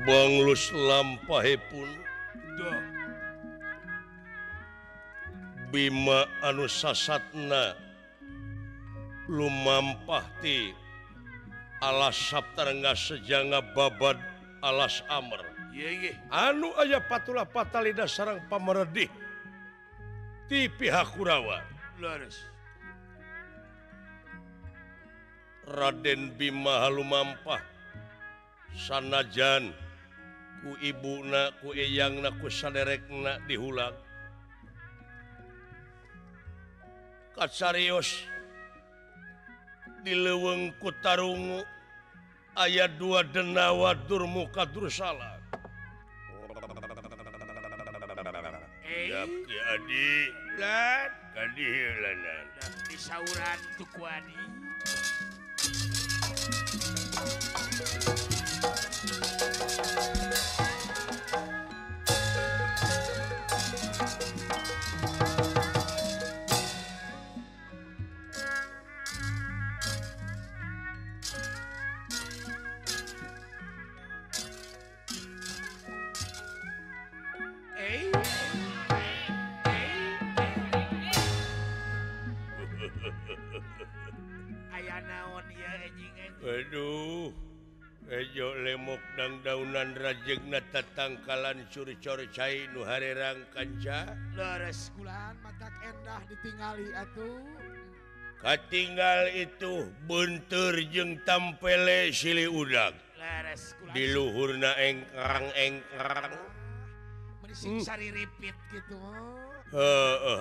banglus lampahipun Bima anu sasatna lumampah ti alas Saptarengga sejanga babad alas Amr anu aya patulah patalida sareng pameredih ti pihak Kurawa Raden Bima halumampah sanajan ku ibuna ku eyangna ku saderekna dihulang kacarios dileuweung ku tarungu aya 2 denawa durmuka dursala ya ki adi lan kadilanan disauran tuku adi aya naon ya anjing aduh ejo lemok dang daunan rajegna tatangkalan curcor cai nu harerang kanca leres kulan matak endah ditinggali atuh katinggal itu buntur jeung tampele sili udag leres kulan di luhurna engkrang menising sari repeat gitu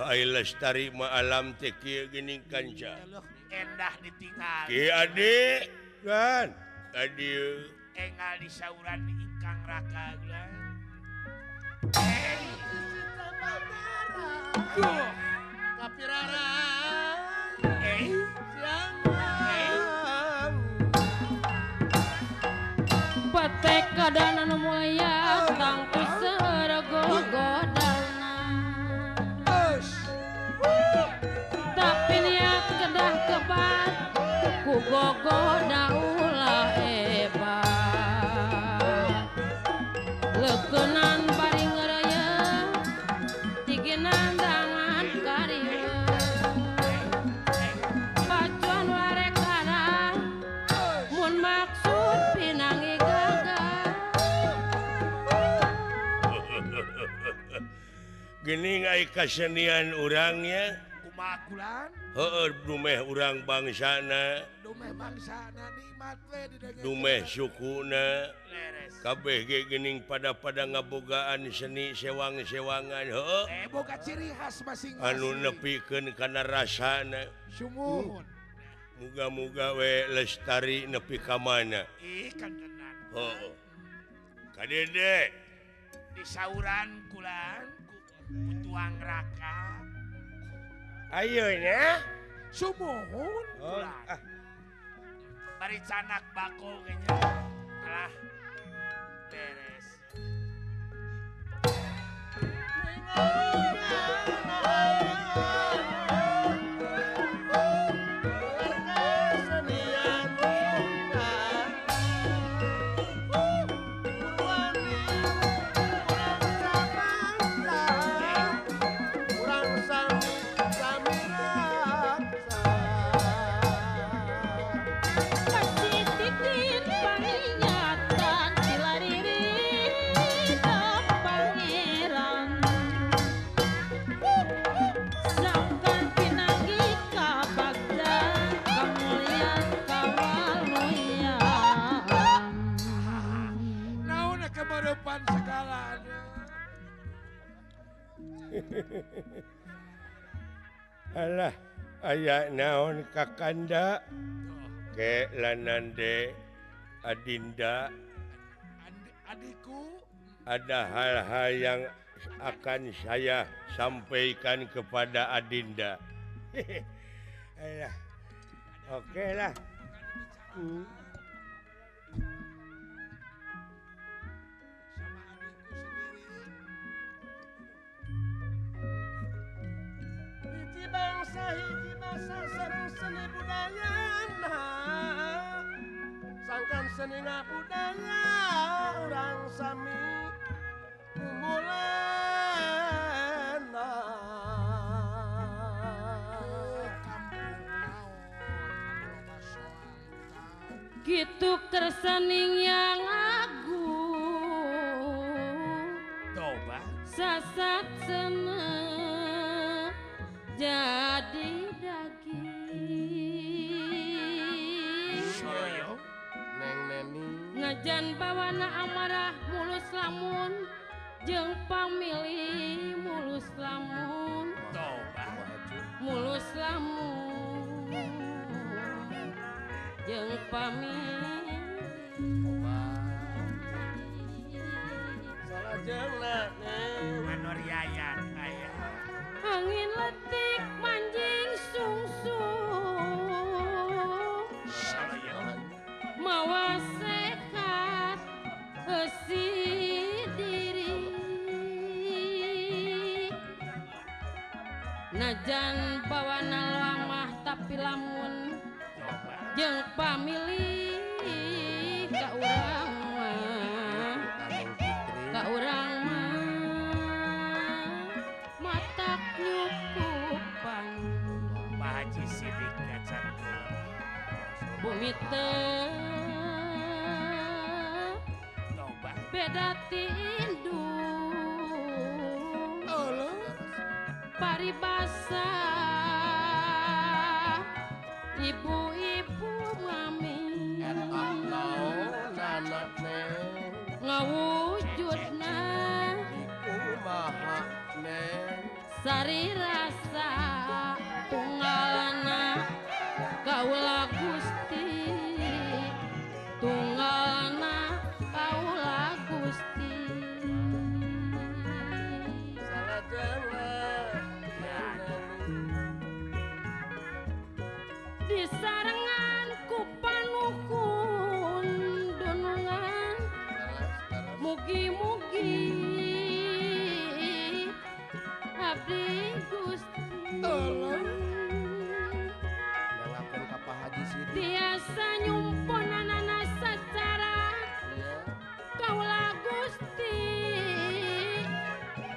ai lestari ma alam teh kieu geuning kanca endah ditinggali ki adik kan adieu engal disauran ingkang raka gulan kapirara patek kadana nu mulia tangku serego godalna tapi niat kedah kebat ku gogoda ulah hebat leukeunnan bari ngeureuyeun tiginan dangan karieun pacuan warek kadang mun maksud pinangi gagal geuning ai kasenian urangnya kumaha kulan heueuh dumeh urang bangsana dumeh bangsana nikmat we didengeun dumeh sukuna leres kabeh ge geuning pada ngabogaan seni sewang-sewangan heueuh boga ciri khas masing-masing anu nepikeun kana rasana sumuhun muga-muga we lestari nepi ka mana kan tenan heueuh kadede disauran kulan ku tuang raka ayeuna sumuhun kulan bari canak bako kayaknya alah beres Pacitikin pangingatan silariri pangeran sangkan pinanggi ka Bagdad kamulian kawaluyan naon kemeurepan segala alah aya naon kakanda ke lanande adinda adikku ada hal-hal yang akan saya sampaikan kepada adinda alah oke lah sama adikku sendiri hiji bangsa hiji masa sareng seni budayana sangkan senina budaya urang sami mulena kampung naon loba soal gitu kersaning yang agung coba sasat seneng jadi daging soyo neng neni ngajan bawana amarah mulus lamun jeung pamilih mulus lamun coba mulus lamun jeung pamilih salah jeung neng manoriayan aya angin letik manjing sungsung soyo mawa sehat heusi diri najan bawana lamah tapi lamun jeung pamilih ka urang mah matak nyukupan Pak Haji Sidik ngacan kula bumi teu coba beda ti indung paribasa ibu-ibu mami anak neng ngawujudna kumaha neng sari rasa tunggalna kaula Gusti tunggalna kaula Gusti salah disarengan ku panukun dunungan mugi-mugi abdi Gusti nelakeun ka Pak Haji Sidik biasa nyumpunanana sacara kaula Gusti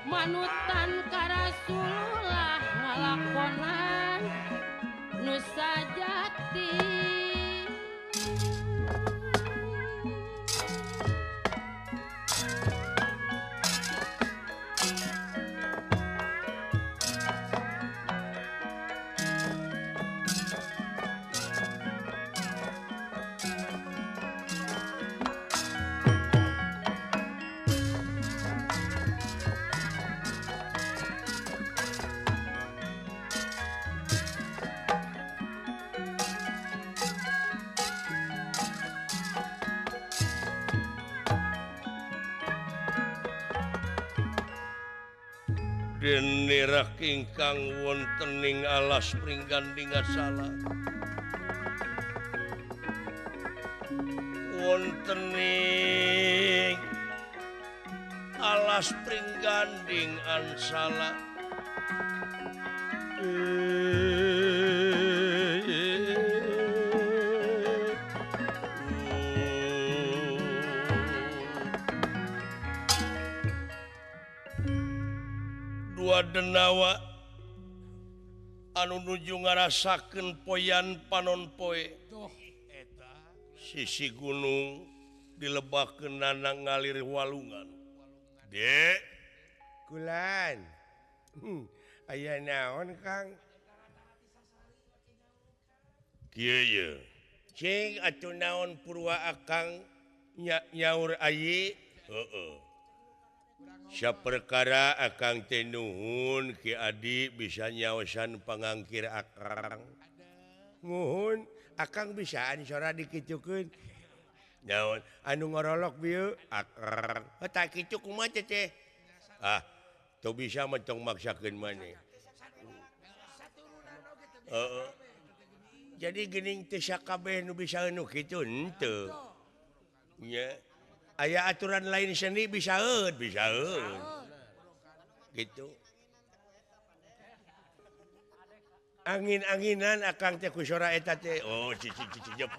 manutan ka Rasulullah ngalakonan nu sajati Denirah ingkang wontening alas pringganding asala wontening alas pringganding ansala dua denawa anu nuju ngarasakeun poyan panon poe sisi gunung dilebakeun nanang ngalir walungan dek kulan aya naon Kang kieu ye cing atuh naon purwa akang nyaur ayi heeh saperkara akang teh nuhun ki adi bisa nyaosan pangangkir akang nuhun akang bisaan sora dikicukeun naon anu ngorolok bieu akang tak kicu kumaha teh teu bisa mentong maksakeun maneh jadi geuning teu sakabeh nu bisa nu kitu henteu nya aya aturan lain seni bisa gitu angin-anginan akang teh ku sora eta teh oh jop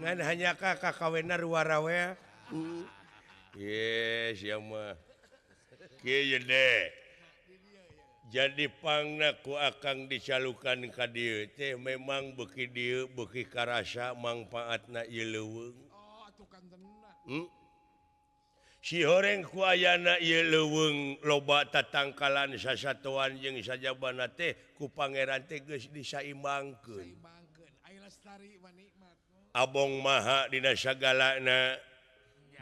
ngan hanya kakawena ruwarawe. Yes, ya mah. Kieu deh. Jadi pangnaku akan dicalukan ka dieu teh memang beuki dieu beuki karasa mangpaatna ieu leuweung. Oh, atuh kan tenang. Si horeng ku ayana ieu leuweung loba tatangkalan sasatoan jeung sajabana teh ku pangeran teh geus disaimbangkeun. Imbangkeun. Aya lestari mah nikmat. Abong maha dina sagalana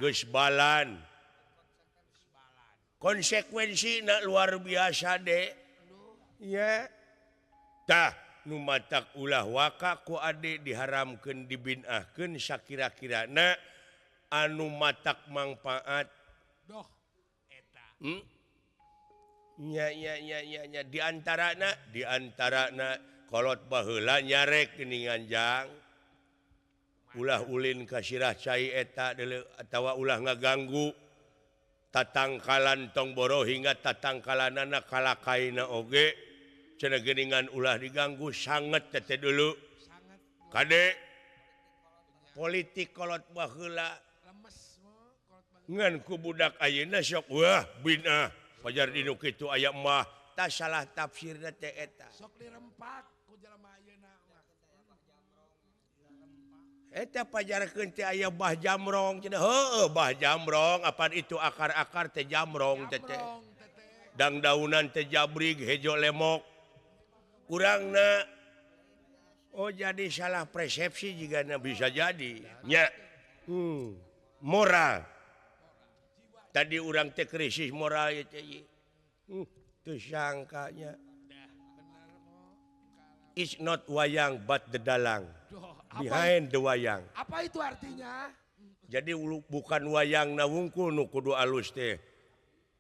geus balan. Konsekuensina luar biasa deh. Ya. Tah nu matak ulah waka ku ade diharamkeun dibinahkeun sakira-kirana anu matak mangpaat. Doh eta. Ya di antarana kolot baheula nyarek geuningan jang. Ulah ulin ka sirah cai eta deuleu atawa ulah ngaganggu tatangkalan tong boro hingga tatangkalanana kalakaina oge cenah geuningan ulah diganggu sanget teh dulu Sangat kade politik kolot baheula lemes mah kolot banget. ngan ku budak ayeuna sok wah binah pajar dinu kitu aya mah tah salah tafsirna teh eta Sok dirempak ku jelema ayeuna mah. eta pajarkeun teh aya bah jamrong cenah heueuh bah jamrong apan itu akar-akar teh jamrong teh Jamrong teteh. dang daunan teh jabrig hejo lemok urangna oh jadi salah persepsi jigana bisa jadi nya moral tadi urang teh krisis moral ya teh teu sangkanya it's not wayang but the dalang Doh, behind the wayang. apa itu artinya? Jadi bukan wayang na wungkul nu kudu alus teh.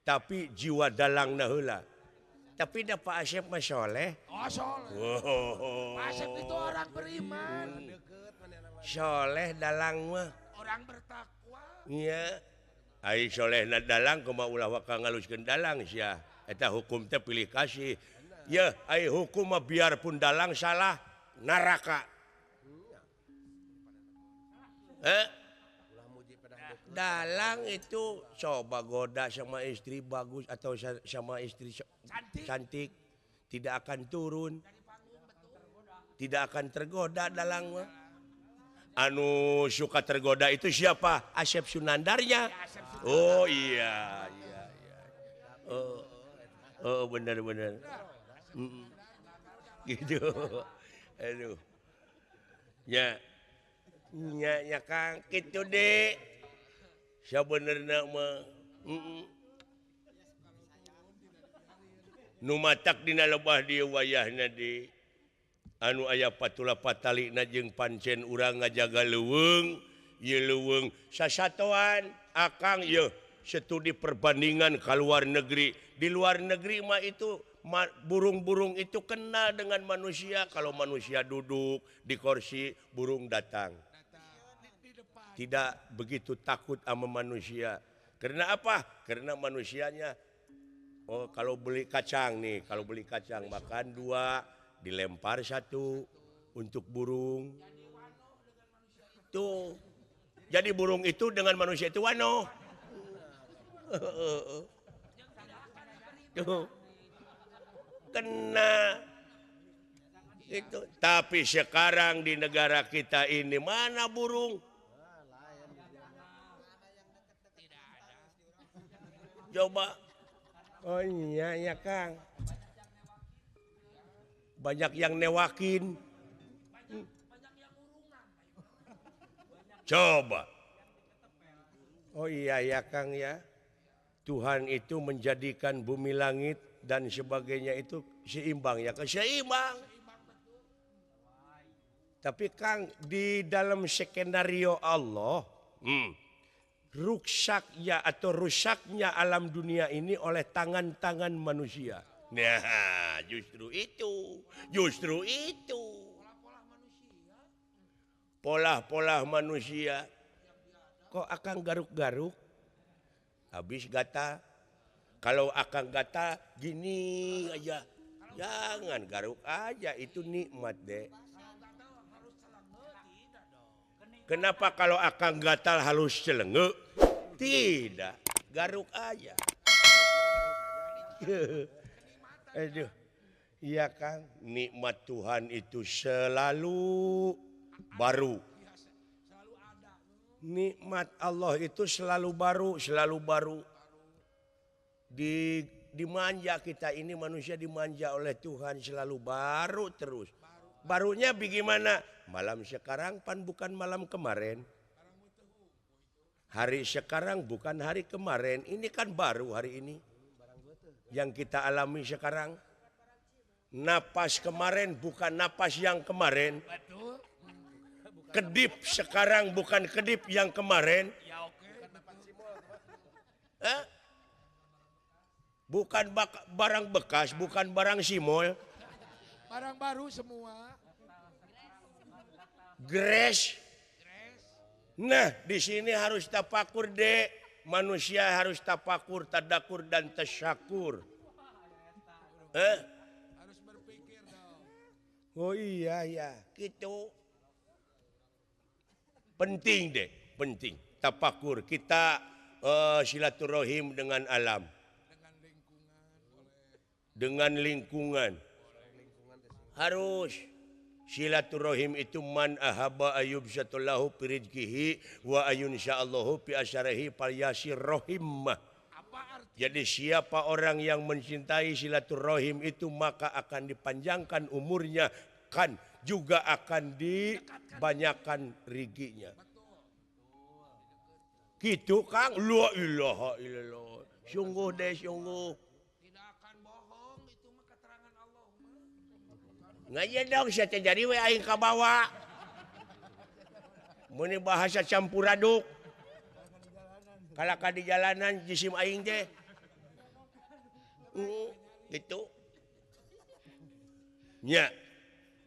Tapi jiwa dalang na heula. Tapi da Pak Asep mah soleh. Oh, soleh. Wow. Pak Asep itu orang beriman. Soleh dalang mah. Orang bertakwa. Iya. Ai soleh na dalang kumaha ulah waka ngaluskeun dalang sia. Eta hukum teh pilih kasih. Ya, ai hukum mah biarpun dalang salah neraka. Dalang itu coba goda sama istri bagus atau sama istri cantik tidak akan turun, tidak akan tergoda dalang mah. Anu suka tergoda itu siapa? Asep Sunandarnya. Oh iya. Oh benar. Gitu. Aduh. Ya Kang gitu deh sabenerna mah nu matak dina lebah dieu wayahna di anu aya patula patalina jeung pancen urang ngajaga leuweung ieu leuweung sasatoan akang ieu studi perbandingan ka luar negeri di luar negeri mah itu burung-burung itu kenal dengan manusia kalau manusia duduk di kursi burung datang. Tidak begitu takut sama manusia. Karena apa? Karena manusianya kalau beli kacang makan 2, dilempar 1 untuk burung. Tuh. Jadi burung itu dengan manusia itu wano. Tuh. Kena itu. Tapi sekarang di negara kita ini mana burung? Coba. Oh iya Kang. Banyak yang newakin. Coba. Oh iya Kang ya. Tuhan itu menjadikan bumi langit dan sebagainya itu seimbang ya. Seimbang. Tapi Kang di dalam skenario Allah, ruksaknya atau rusaknya alam dunia ini oleh tangan-tangan manusia. Nah, justru itu. Pola-pola manusia. Kok akang garuk-garuk? Habis gata. Kalau akang gata gini aja. Jangan garuk aja, itu nikmat deh. Kenapa kalau akan gatal halus celenge? Tidak, garuk aja. Aduh. Iya Kang, nikmat Tuhan itu selalu baru. Nikmat Allah itu selalu baru. Dimanja kita ini manusia dimanja oleh Tuhan selalu baru terus. Barunya bagaimana? Malam sekarang pan bukan malam kemarin. Hari sekarang bukan hari kemarin. Ini kan baru hari ini. Yang kita alami sekarang. Napas kemarin bukan napas yang kemarin. Kedip sekarang bukan kedip yang kemarin. Bukan barang bekas, bukan barang simol. Barang baru semua. Gres. Nah, di sini harus tafakur dek. Manusia harus tafakur, tadakur dan tasyakur. Oh iya ya, gitu. Penting deh, penting. Tafakur kita silaturahim dengan alam. Dengan lingkungan. Harus silaturahim itu man ahaba ayub satullahu pirizkihi wa ayun insyaallahu fi asyarahi falyasir rahimah. Jadi siapa orang yang mencintai silaturahim itu maka akan dipanjangkan umurnya, kan juga akan dibanyakan rezekinya. Gitu Kang, la ilaha illallah. Sungguh deh, sungguh. Tidak akan bohong, itu mah keterangan Allah. Ngaya dong saya jadi we aing ka bawa. Mun bahasa campur aduk. Kalaka di jalanan jisim aing teh. Gitu. Nya.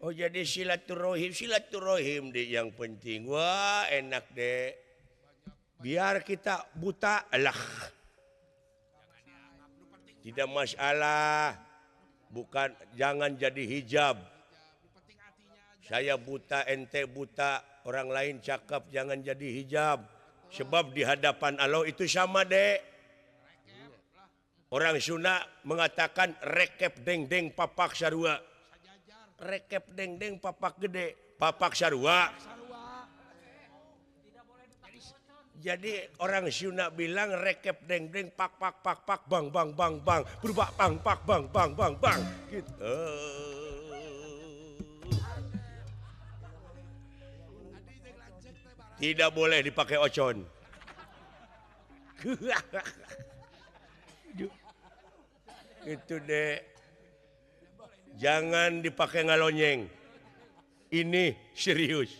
Oh jadi silaturahim deh yang penting. Wah enak deh. Biar kita buta alah. Tidak masalah. Bukan jangan jadi hijab. Saya buta, ente buta, orang lain cakap jangan jadi hijab. Sebab di hadapan Allah itu sama deh. Orang Sunda mengatakan rekep deng-deng papak sarua. Rekep deng-deng papak gede, papak sarua. Jadi orang Sunda bilang rekep deng-deng pak bang berubah bang gitu. Tidak boleh dipakai ocon. Itu deh. Jangan dipakai ngalonyeng. Ini serius.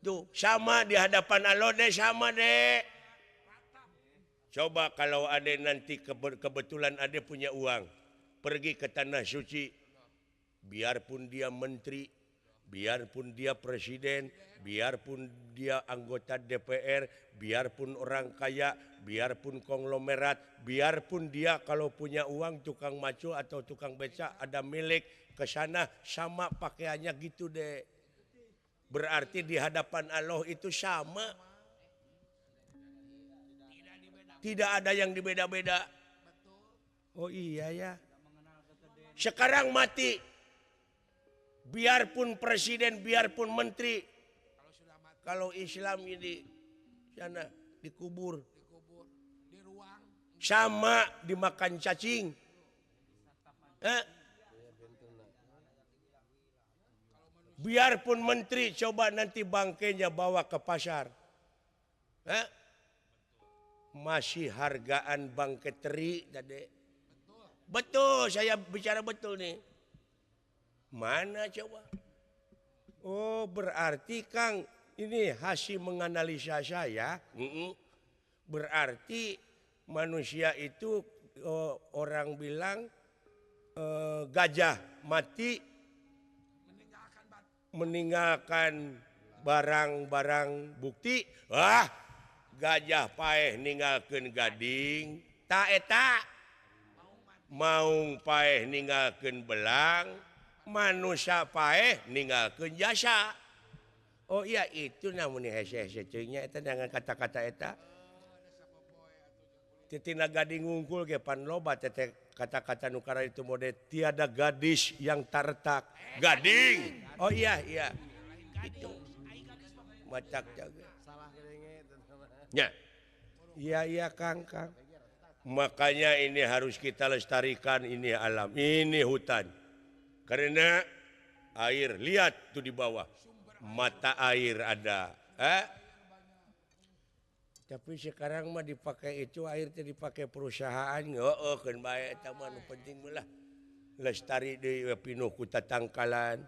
Tuh, sama di hadapan Allah deh, sama deh. Coba kalau ada nanti kebetulan ada punya uang, pergi ke tanah suci, biarpun dia menteri, biarpun dia presiden, biarpun dia anggota DPR, biarpun orang kaya, biarpun konglomerat, biarpun dia kalau punya uang tukang maco atau tukang beca ada milik ke sana sama pakaiannya gitu deh. Berarti di hadapan Allah itu sama. Tidak ada yang dibeda-beda. Oh iya ya. Sekarang mati. Biarpun presiden, biarpun menteri. Kalau Islam ini sana dikubur. Di ruang. Sama dimakan cacing. Biarpun menteri coba nanti bangkainya bawa ke pasar. Masih hargaan bangkai teri tadi. Betul, saya bicara betul nih. Mana coba? Oh berarti Kang ini hasil menganalisa saya. Berarti manusia itu orang bilang gajah mati meninggalkan barang-barang bukti. Wah, gajah paeh ninggalkeun gading. Ta eta maung paeh ninggalkeun belang. Manusia paeh ninggalkeun jasa. Oh iya itu namun hese-hese ceuingnya eta dengan kata-kata eta. Titina gading ngungkul ge pan loba teh kata-kata nu kara itu mode tiada gadis yang tartak. Gading. Oh iya. Itu. Macak jaga. Ya. Iya Kang. Makanya ini harus kita lestarikan ini alam, ini hutan. Karena air, lihat tuh di bawah. Mata air ada. Tapi sekarang mah dipakai itu air teh dipakai perusahaan. Kan bae eta mah nu penting lah. Lestari deui pinuh ku tatangkalan.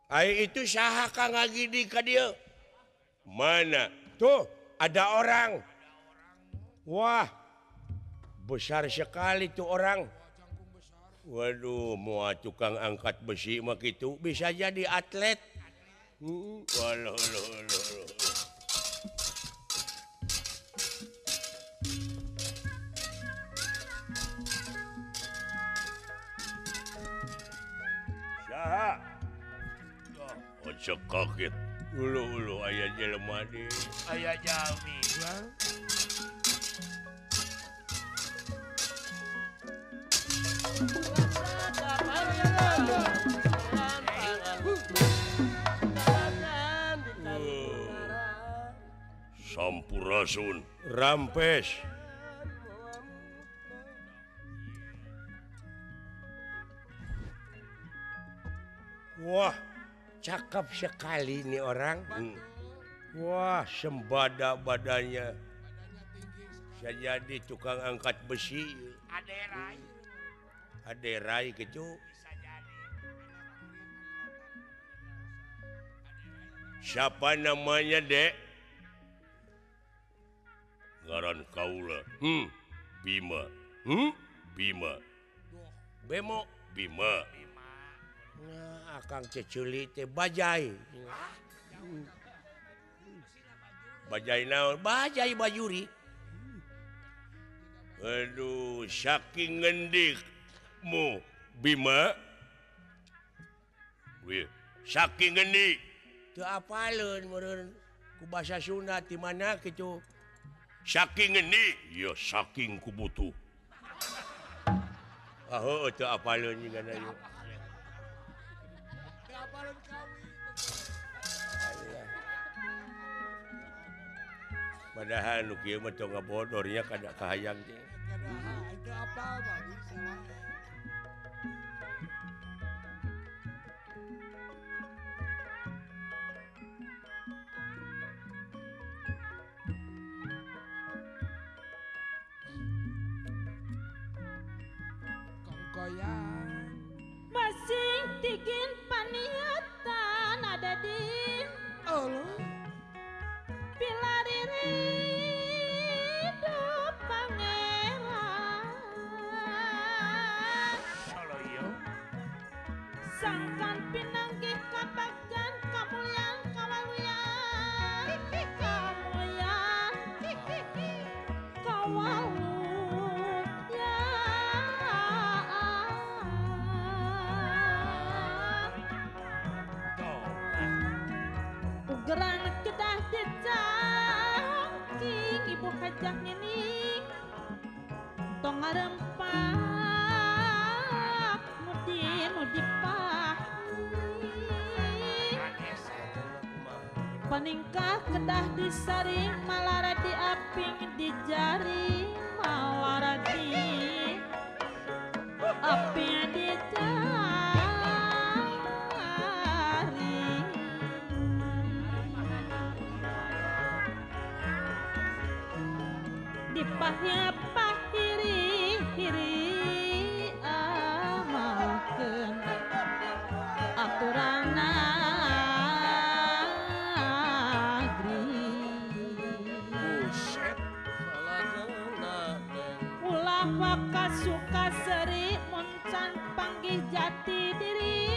Air itu saha Kang Agidi ka dieu? Mana? Tuh, ada orang. Wah. Besar sekali tuh orang. Waduh, mau tukang angkat besi mah gitu bisa jadi atlet. Waduh. Saha? Ojo kaget. Ulu aya jelema deui. Aya jalmi. Sampurasun rampes. Wah, cakep sekali nih orang. Wah, sembada badannya. Saya jadi tukang angkat besi. Aderai gitu. Siapa namanya, Dek? Ngaran kaula. Bima. Bima. Bemo. Bima. Nah, Akang Ceculi teh Bajai. Bajai naon? Bajai Bajuri. Aduh, saking ngendikmu Bima. Wih, saking ngendik. Teu apaleun meureun ku basa Sunda ti mana kitu. Saking ngendik, ya saking ku butuh. Teu apaleun nyingana ieu. Padahal nu kieu mah tong ngabodornya kada kahayang teh. Itu apa bagus. Kongkoyan. Masih tigin paniatan ada di Pilariri do pangeran. Sangkan pinanggih kabagjan kamulyan kawaluyan. Kamulyan Ugeran kedah dicangking ibu hajah nining tong ngarempak mudi pah paningkah kedah disaring malara diaping di jari malara di aping di jari dipahnya pahiri amalkeun aturan negeri. Buset, Ulah waka suka seri muncan panggih jati diri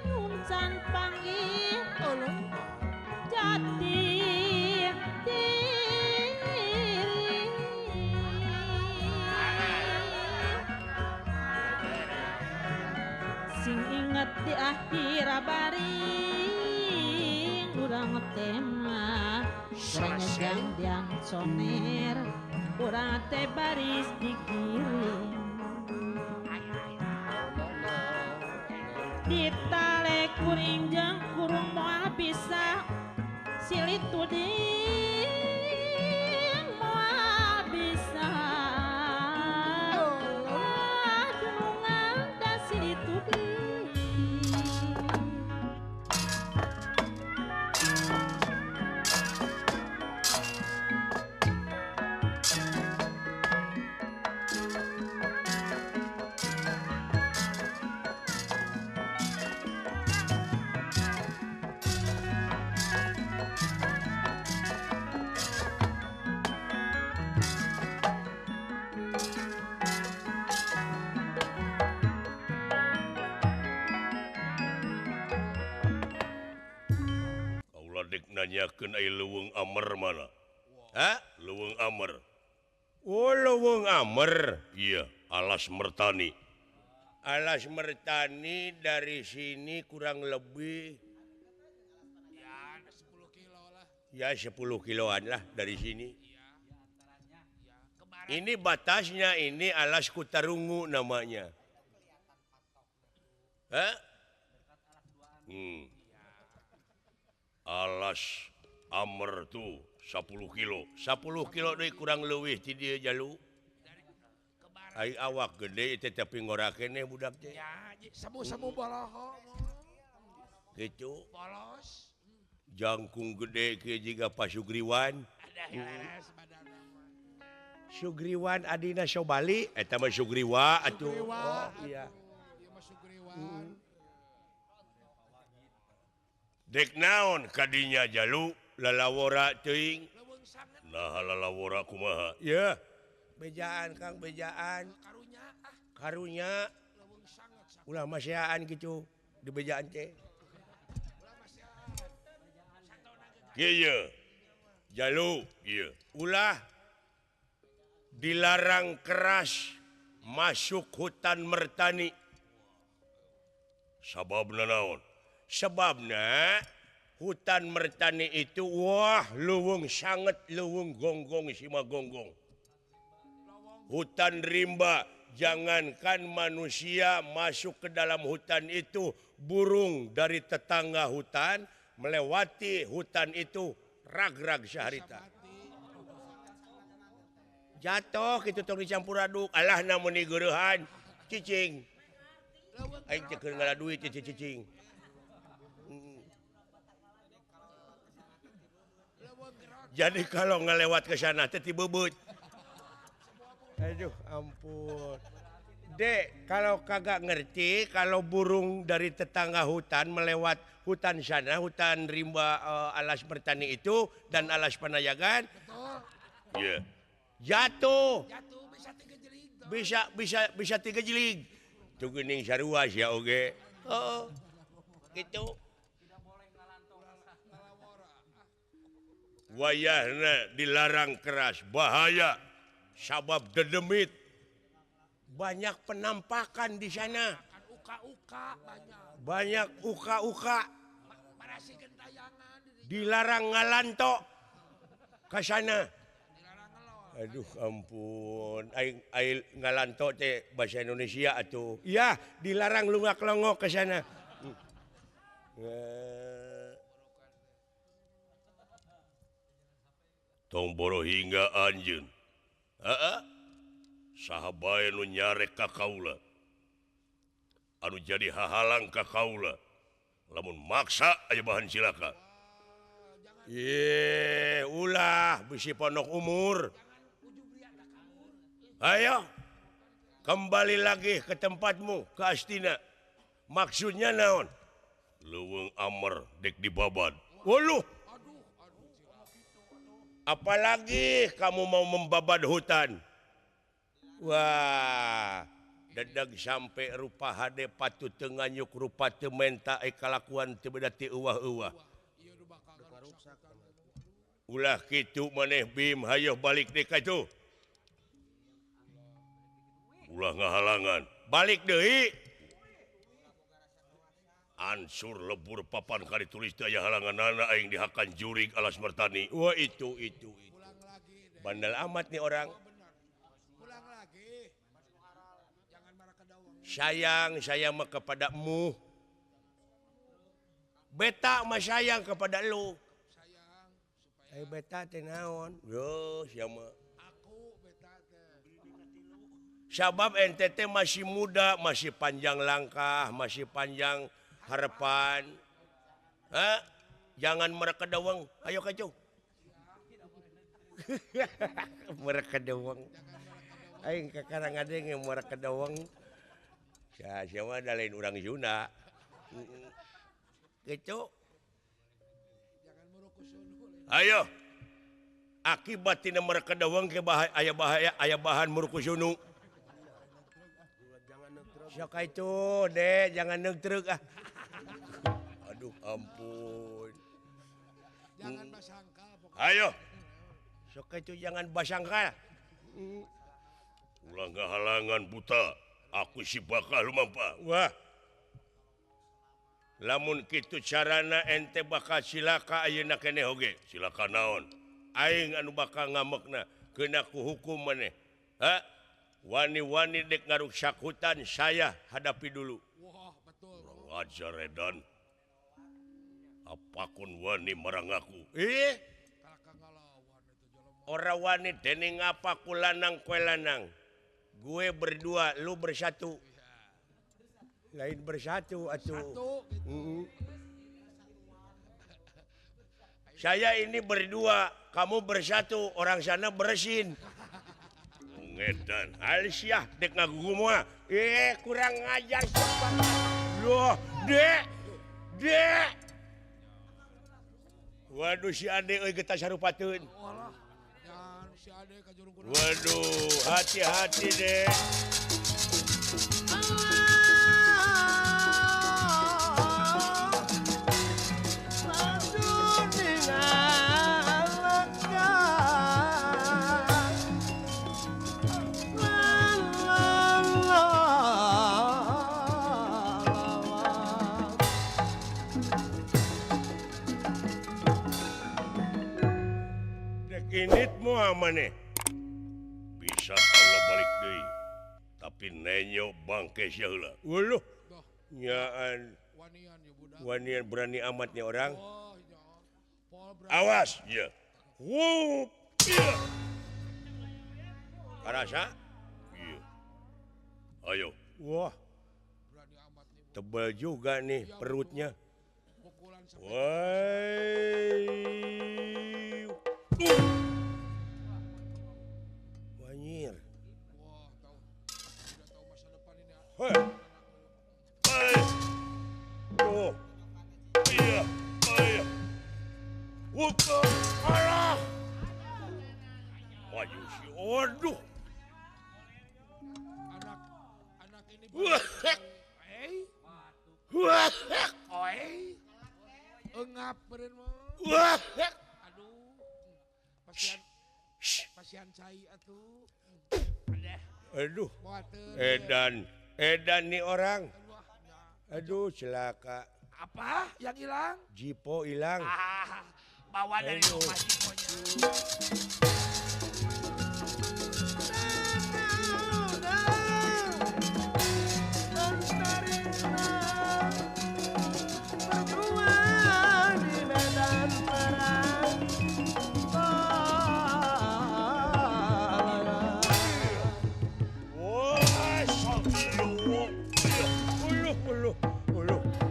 muncan panggih jati diri. mah kurang nyejang diang soner urang teh baris dikirim ditale kuring jeung kurung moal bisa silih tuding moal bisa dunungan da silih tuding Kaulah dek nanyakeun ai leuweung amer mana? Hah? Leuweung amer. Oh, leuweung amer. Iya, Alas Mertani. Alas Mertani dari sini kurang lebih Ya, 10 kilo lah. ya 10 kiloan lah dari sini. Ke barat. Ini batasnya ini Alas Kutarungu namanya. Hah? Alas Amer tuh 10 kilo. 10 kilo deh kurang lebih ti dieu jalu. Ke barat. Ai awak gede teh tapi ngorakeun budak teh. Ya, semu-semu boloho. Gitu. Polos. Jangkung gede ke jiga Pak Sugriwan. Ada heres badan. Sugriwan adina Sobali eta mah Sugriwa atuh. Sugriwa. Oh iya. Ieu mah Sugriwan. Dek naon kadinya jalu lalawora teuing. Leuweung sangat Nah lalawora kumaha? Ya. Bejaan Kang bejaan. karunya Karunya leuweung sangat. ulah maseaan gitu di bejaan teh. Iya. Jalu, iya. Ulah dilarang keras masuk hutan Mertani. Sababna naon? Sebabna hutan Mertani itu wah leuweung sangat leuweung gonggong sima gonggong. Hutan rimba, jangankan manusia masuk ke dalam hutan itu, burung dari tetangga hutan melewati hutan itu rag-rag saharita. Jatuh gitu tong dicampur aduk, alah namun digeurehan cicing. Aing teh keur ngala duit cicing. Jadi kalau ngelewat ke sana teh tibebut. Aduh ampun. Dek, kalau kagak ngerti kalau burung dari tetangga hutan melewat hutan sana, hutan rimba Alas Mertani itu dan Alas Panayagan, iya. Jatuh. Jatuh bisa 3 jeling. Bisa 3 jeling. Tuh geuning sarua sia oge. Heeh. Gitu. Wayahna dilarang keras, bahaya. Sabab dedemit. Banyak penampakan di sana. Kan uka-uka banyak. Banyak uka-uka. Marasi gentayangan. Dilarang ngalanto ke sana. Dilarang ngelor. Aduh ampun. Aing ngalanto teh bahasa Indonesia atuh. Iya, dilarang lungak-longok ke sana. Tong boro hingga anjeun. Heeh. Saha bae nu nyarek ka kaula. Anu jadi hahalang ka kaula. Lamun maksa aya bahan cilaka. Ulah bisi pondok umur. Ayo. Kembali lagi ke tempatmu, ke Astina. Maksudnya naon? Leuweung amer dek dibabad. Waluh. Apalagi kamu mau membabad hutan. Wah, dadag sampai rupa hade patut tenganyuk rupa teu menta kalakuan teu beda ti euwah-euwah. Ulah kitu maneh Bim, hayo balik deui ka itu. Ulah ngahalangan. Balik deui. ansur lebur papan kali tulis daya halangan anak aing dihakan jurig alas mertani. Wah itu. Pulang lagi deh. Bandel amat nih orang. Benar. Pulang lagi. Jangan marah ke dawang. Sayang mah kepadamu. Beta mah sayang kepada lu. Sayang supaya Ayo beta teh naon? Yo, siapa? aku beta teh. Sabab NTT masih muda, masih panjang langkah, masih panjang harapan. Hah? Jangan mereka dawang. Ayo kacau. Mereka dawang. Aing kakarang ada yang mereka dawang. Siapa ada lain orang Sunda. Gitu. Jangan merukus sunu. Ayo. Akibat tina mereka dawang ke bahaya bahan murkusunu. Sok itu deh, jangan neutruk ah. Aduh ampun. Jangan basangka pokoknya. Ayo. Sok itu jangan basangka. Ulah halangan buta. Aku si bakal lumampa. Wah. Lamun kitu carana ente bakal silaka ayeuna keneh oge. Silaka naon? Aing anu bakal ngamekna keuna ku hukum maneh. Ha? Wani-wani dek ngaruksak hutan saya hadapi dulu. Wah, betul. Kurang ajar edan. Apakun wani marang aku. Kalaka ngalawan itu jelema. Ora wani dening apa ku lanang kue lanang. Gue berdua, lu bersatu. Lain bersatu atuh. Satu gitu. Saya ini berdua, kamu bersatu, orang sana bersin. Ngedan, Alisyah dek ngagugu mua. Kurang ngajar siapa? Loh, dek. Waduh si ade euy getah sarupateun. Walah. Jangan si ade ka jurung kuda. Waduh, hati-hati dek. Initmu amane bisa Allah balik deui tapi nenyo bangke sia heula. Uluh Dah, nyaan wanian ya budak. wanian berani amatnya orang. Oh, ya. Pol berani. Awas ya. Wup. Iya. Karasa? Iya. Ayo. Wah, Berani amat nih. tebal juga nih perutnya. Pukulan sampai Wah. Wanyir. wah, tahu. Tidak tahu masa depan ini. Hei. Tuh. Iya. Wuka. Alah. Maju si. Waduh. Anak ini Wah. Eh, Wah. engap beren mah. Wah. Aduh. Pasian cai atuh. Aduh. Moateun. Edan nih orang. Wah, ya. Aduh, celaka. Apa yang hilang? Jipo hilang. Bawa dari Aduh. rumah Jiponya.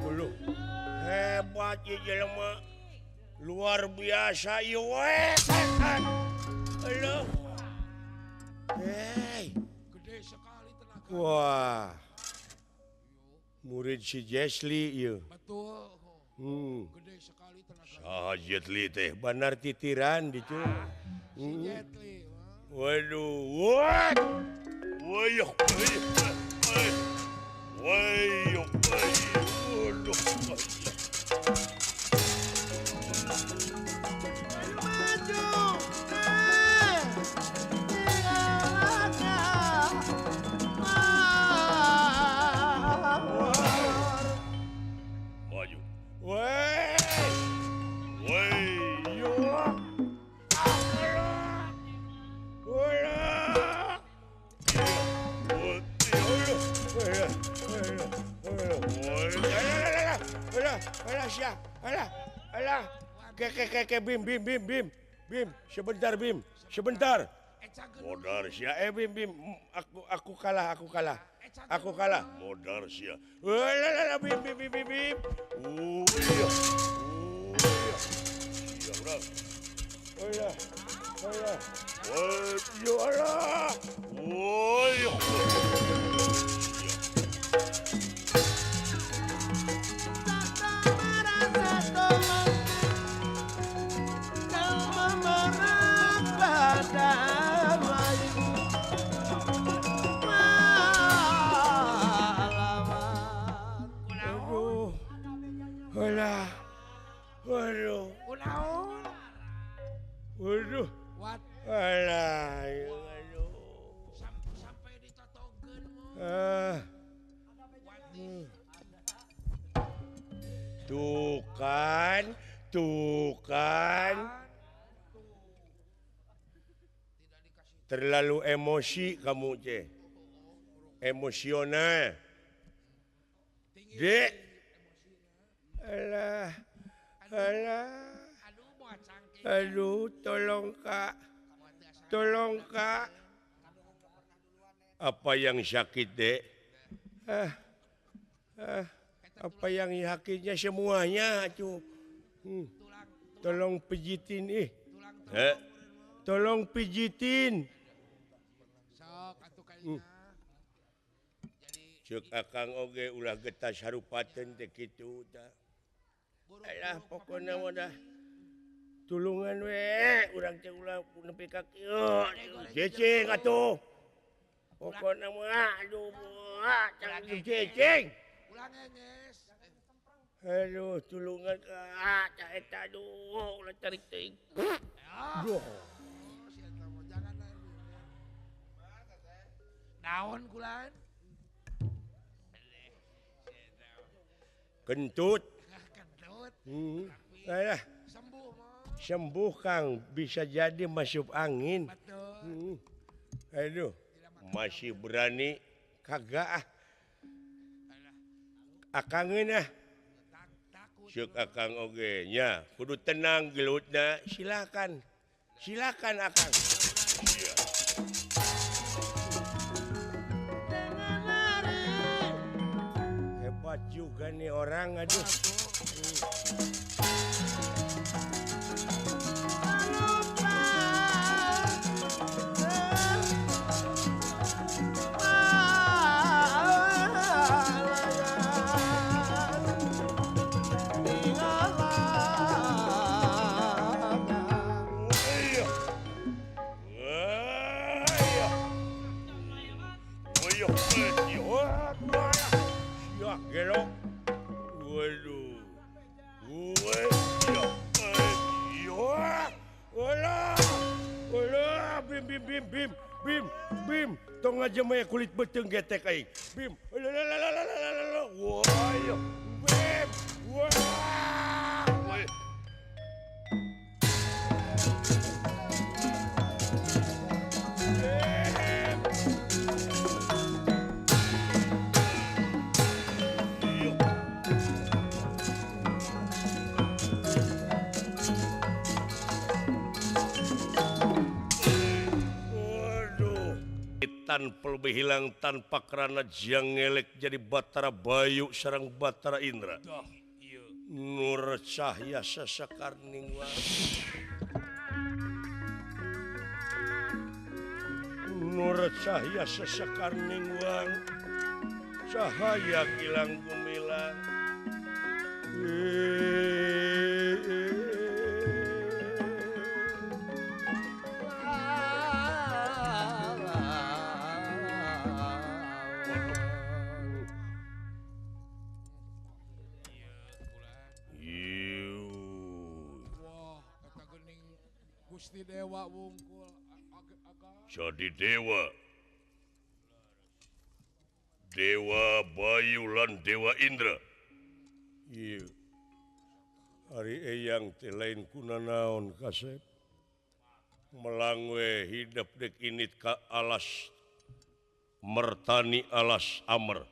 Uluh. Hebat ya jelema. Luar biasa ieu we. Uluh. Hey. Gede sekali tenaga. Wah. Murid si Jesli ieu. Betul. Gede sekali tenaga. Saha Jesli teh benar titiran dicu. Si Jet Li. Waduh. What? Wayoh. Waduh. Bim sebentar Bim sebentar modal sia Bim aku kalah modal sia Bim iya siap oh ya Waduh. What? Alah, Sampai ditotogeun mah. Tuh kan. Terlalu emosi kamu, Ce. Emosional. Dek. Alah. Aduh, tolong Kak. Apa yang sakit, Dek? Apa yang sakitnya semuanya, tuh. Tolong pijitin, Tolong pijitin. Sok atuh kayaknya. Cek akang oge ulah getas harupateun teh kitu tah. Alah pokona mah dah. Tulungan we, urang teh ulah nepi ka kieu. Cecing atuh. Pokona mah aduh moal cecing. Ulang nges. Aduh tulungan ka cah eta aduh ulah tarik teuing. Duh. Jangan naon kulan? Kentut. Kentut. Alah. Sembuh mah. Sembuh Kang, bisa jadi masuk angin. Betul. Aduh, masih berani kagak Akangeun Takut. Syuk akang oge nya, kudu tenang gelutna. Silakan akang. Iya. Hebat juga nih orang, aduh. Bim, tong aja mah kulit beteng getek aing. Bim. Wah, Bim. Wah. Tanpa lebih hilang tanpa kerana jang ngelek jadi Batara Bayu sareng Batara Indra. Nur cahya sasakarning wang. Nur cahya sasakarning wang. Cahaya kilang gumilang. Gusti Dewa wungkul Jadi Dewa Bayu lan Dewa Indra. Iya. Hari eyang teh lain kunanaon kasep. Melangwe hidup dek init ka alas mertani alas amer.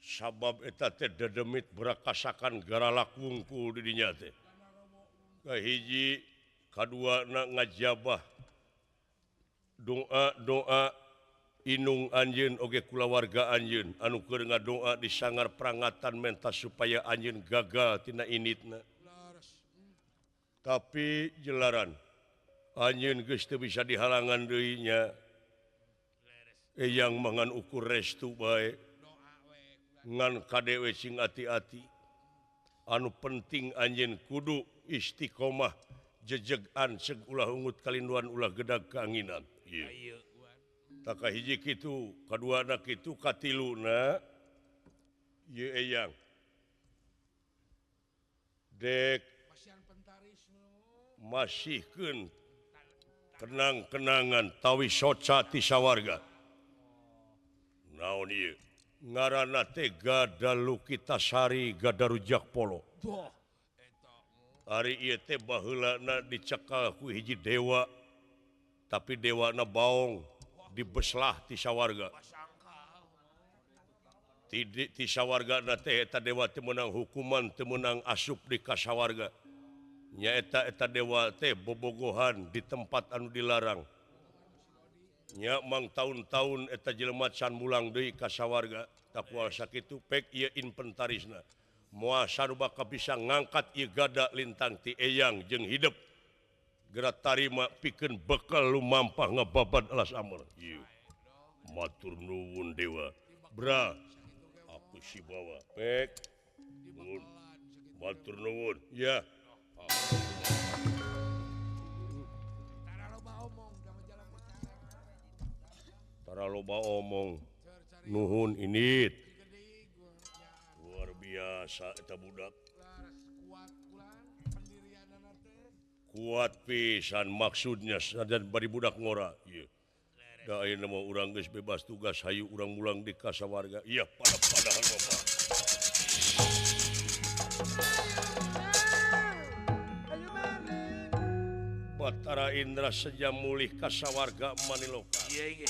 Sabab eta teh dedemit berakasakan garalak wungkul di dinya teh. kahiji kadua ngajabah doa Inung anjeun oge kulawarga anjeun anu keur ngadoa di sangar perangatan mentas supaya anjeun gagal tina initna. Tapi jelaran anjeun geus teu bisa dihalangan deui nya. Eyang mangan ukur restu bae. Ngan kadewe sing ati-ati. Anu penting anjeun kudu istiqomah jejegan seg ulah ungut kalinduan ulah gedag keanginan. Ieu. Tak hiji kitu, kaduana kitu, katiluna ieu eyang. Dek masihkeun kenang-kenangan tawi soca ti sawarga. Naon ieu? Ngaranna teh Gadalu Kitasari Gadarujak Polo. Ari ieu teh baheulana dicekal ku hiji dewa. Tapi dewana baong dibeslah ti sawarga. Ti sawarga na teh eta dewa teu meunang hukuman, teu meunang asup di kasawarga. Nya eta dewa teh bobogohan di tempat anu dilarang. Nya mang taun-taun eta jelema can mulang deui ka sawarga. Tak kuasa kitu pek ieu inventarisna. Moal sarubaka bisa ngangkat ieu gada lintang ti eyang jeung hidup. Gerak tarima pikeun bekal lumampah ngababad alas amur. Matur nuwun dewa. Bra, aku si bawa. Pek. Matur nuwun. Ya. Tara loba omong. Nuhun init. Luar biasa eta budak. Kuat pisan maksudnya sadan bari budak ngora. Ieu. Da ayeuna mah urang geus bebas tugas hayu urang mulang di kasawarga. Iya padahal Bapak. Batara Indra sejam mulih kasawarga Maniloka. Iya.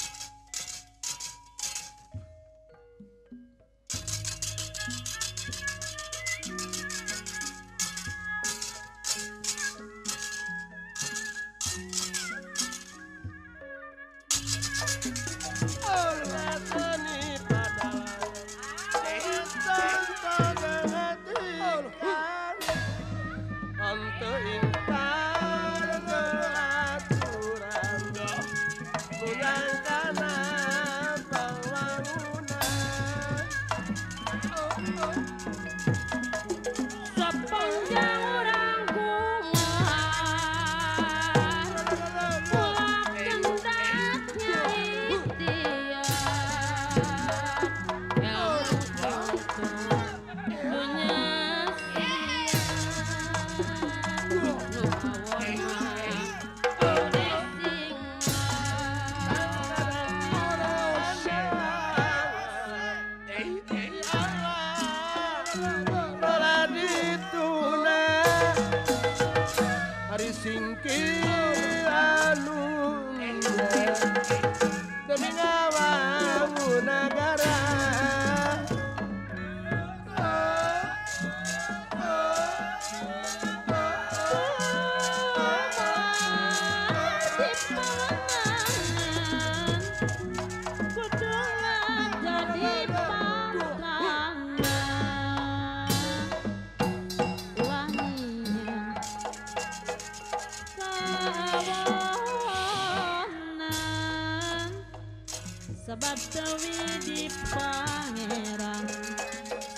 Sabab dewi di pangeran,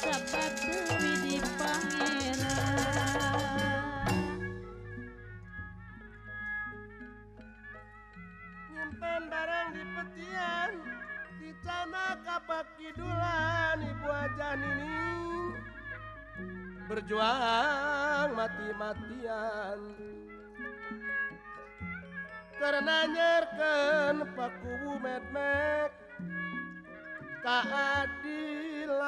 sabab dewi di pangeran. Nyimpen barang di petian, di cana kapak kidulan ibu aja nining. Berjuang mati-matian, karena nyerken pakubu medmek keadilan.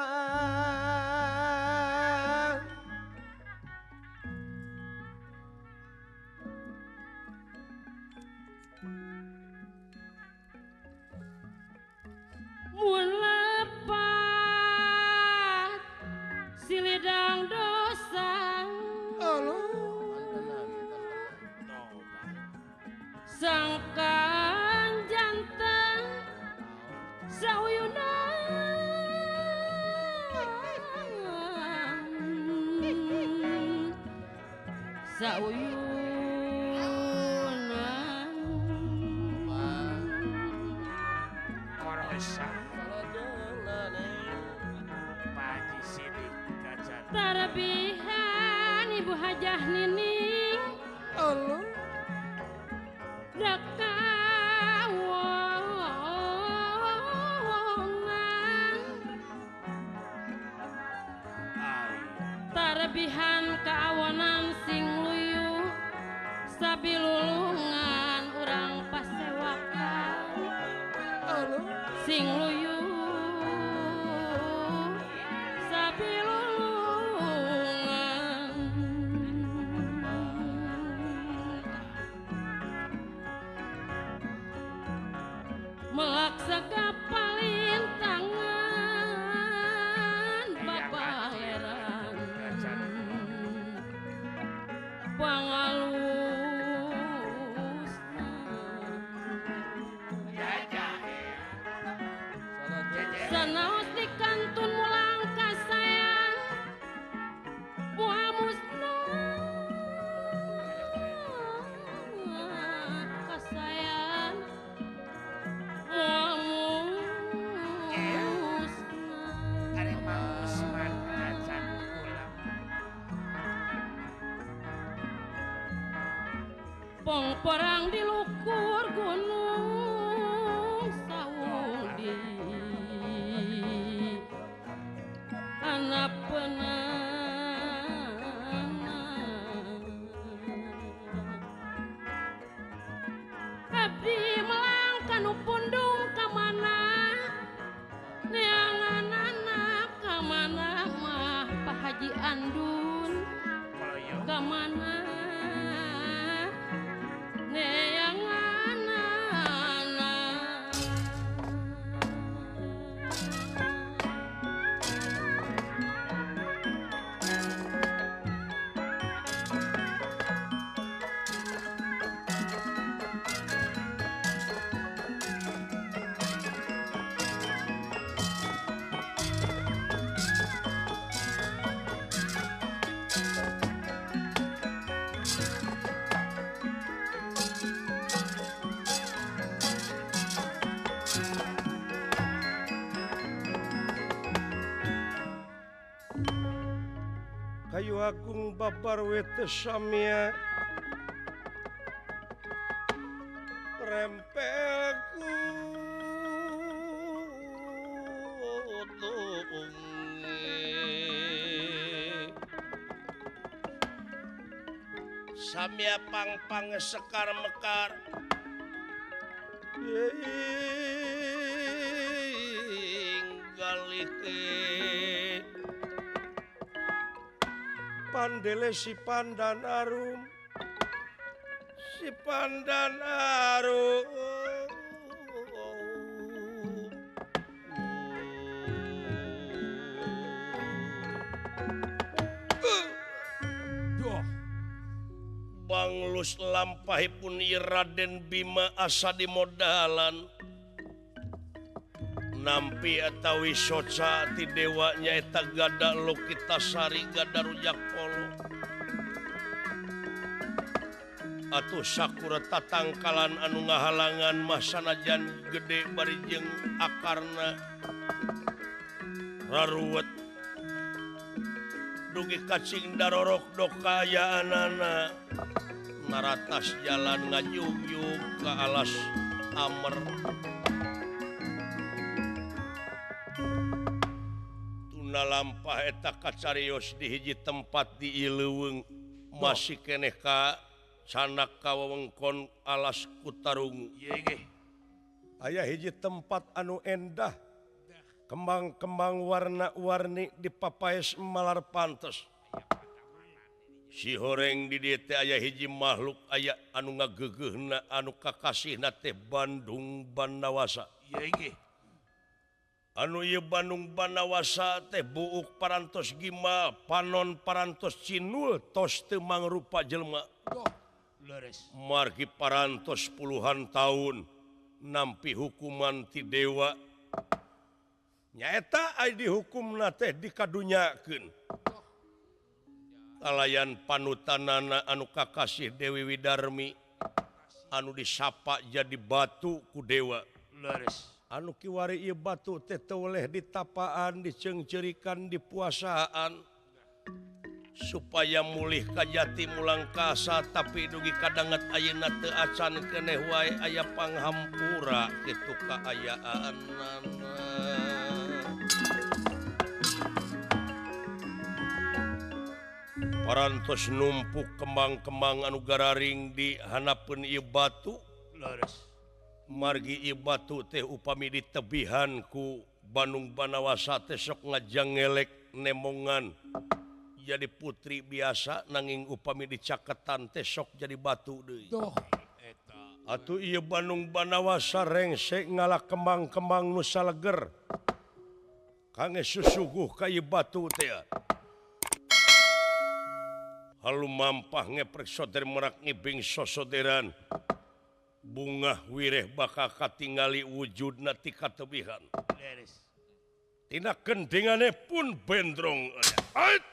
Mun lepat silidang dosa, sangkan jantan sauyuna sauyuna Korosa Paji Sidik Kacan tarabihan ibu hajah nining Allah dakawongan tarabihan kaawonan sing luyu sabilulungan urang pasewakan Allah sing luyu sabilulungan melaksa kapalin tangan babaleran pangalusna sanaos dikantun mulang kasayang muamusna kasayang muamusna Ari Mang Usman Kacan ulam pong perang di lukur gunung Saudi anak abdi melangkan upundung kamana neanganana kamana mah Pak Haji Andun Poloyo kamana neanganana Kayu Agung babar wete samia rempelku samia pang-pang sekar mekar galike pandele si pandan arum si pandan arum Banglus lampahipun Raden Bima asa di modalan nampi atawi soca ti dewanya eta gada Lokitasari gada rujak polo atuh sakura tatangkalan anu ngahalangan masanajan gede bari jeung akarna raruwet dugi kacing darorok dokayaanana naratas jalan ngajug-yug ke alas amer tuna lampah eta kacarios di hiji tempat di Ileuweung masih keneh ka sanak ka wewengkon alas Kutarung aya hiji tempat anu endah kembang-kembang warna-warni di papaes malar pantes si horeng di dieu teh aya hiji makhluk aya anu ngageugeuhna anu kakasihna teh Bandung Bandawasa anu ieu Bandung Bandawasa teh buuk parantos gimal panon parantos cinul tos teu mangrupa jelema margi parantos puluhan tahun nampi hukuman ti dewa nyaeta ai dihukum teh dikadunyakeun kalayan panutanana anu kakasih Dewi Widarmi anu disapa jadi batu ku dewa anu kiwari ieu batu teh teu oleh ditapaan diceungceurikan dipuasaan supaya mulih ka jati mulang kasa tapi dugi kadanget ayeuna teu acan keneh wae aya panghampura kitu kaayaanana parantos numpuk kembang-kembang anu gararing di hanapeun ieu batu margi ieu batu teh upami ditebihan ku Bandung Banawasa teh sok ngajangelek nemongan jadi putri biasa nanging upami dicaketan teh sok jadi batu deui. Atuh ieu Bandung Banawasa rengse ngalah kembang-kembang nu saleger. Kange susuguh ka ieu batu teh. Halu mampah ngeprek soder merak ngibing sosoderan. Bunga wireh bakal katingali wujudna ti katebihan. Tina kendingane pun bendrong. Ait!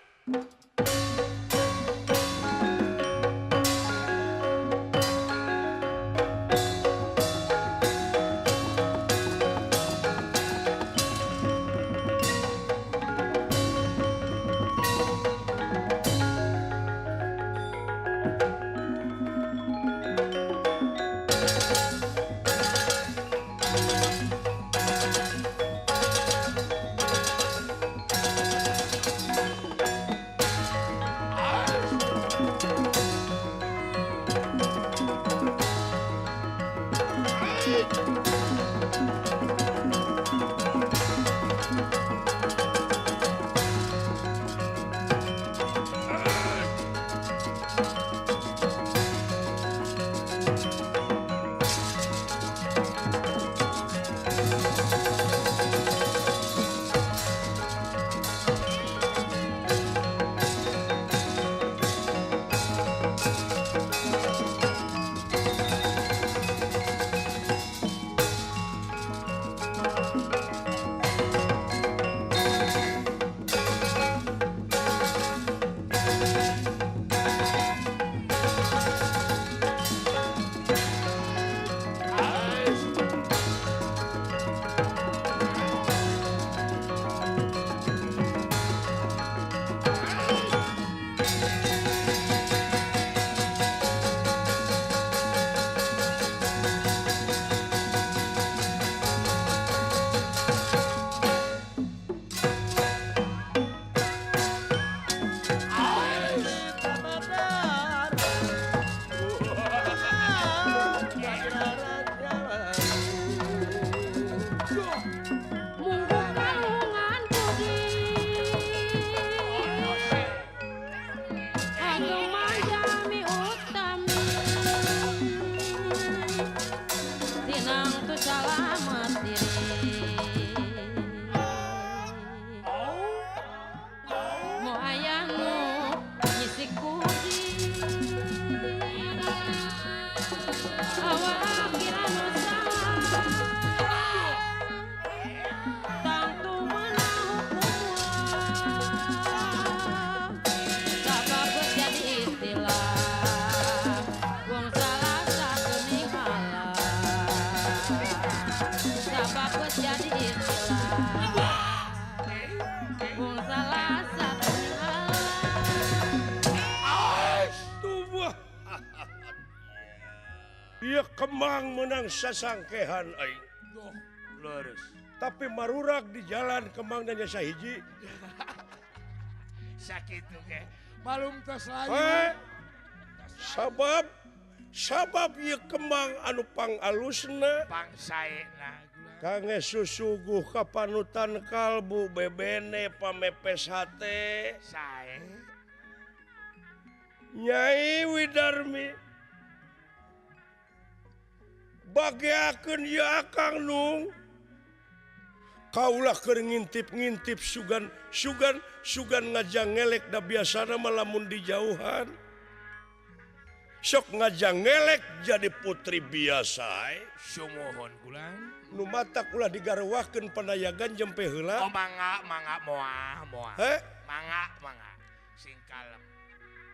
Ieu kemang menang sasangkehan aing. Tapi marurak di jalan kemang dan nya sahiji. Sakitu ge. Malum tos lain. Sabab ieu kemang anu pangalusna Pangsaena. kange susuguh ka panutan kalbu bebene pamepes hate. Sae. Nyai Widarmi bagiakeun ieu Akang Nung kaulah keur ngintip-ngintip sugan ngajangelek da biasana mah lamun di jauhan sok ngajang ngelek jadi putri biasa Sumohon kulan. nu mata ulah digarwakeun panayagan jempe heula Oh mangga moal. he Mangga sing kalem.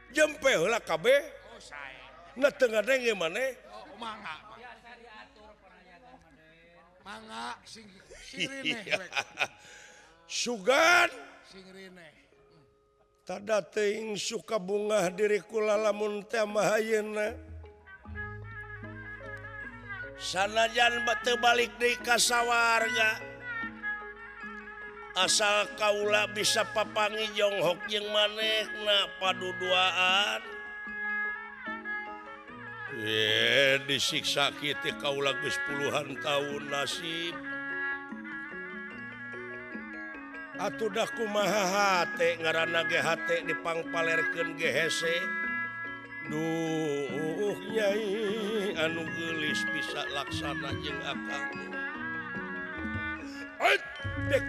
jempe heula kabeh Oh sae. na teu ngadenge maneh Oh, mangga. Mangga sing rene Iya. wek. sugan Sing rene. tada teuing suka bungah diri kula lamun teh mah ayeuna sanajan teu balik deui ka sawarga asal kaula bisa papangi jonghok jeung manehna paduduaan disiksa kitu kaula geus puluhan tahun nasib atuh dah kumaha hate ngaranna ge hate dipangpalerkeun ge hese duh nyai anu geulis bisa laksana jeung akang dek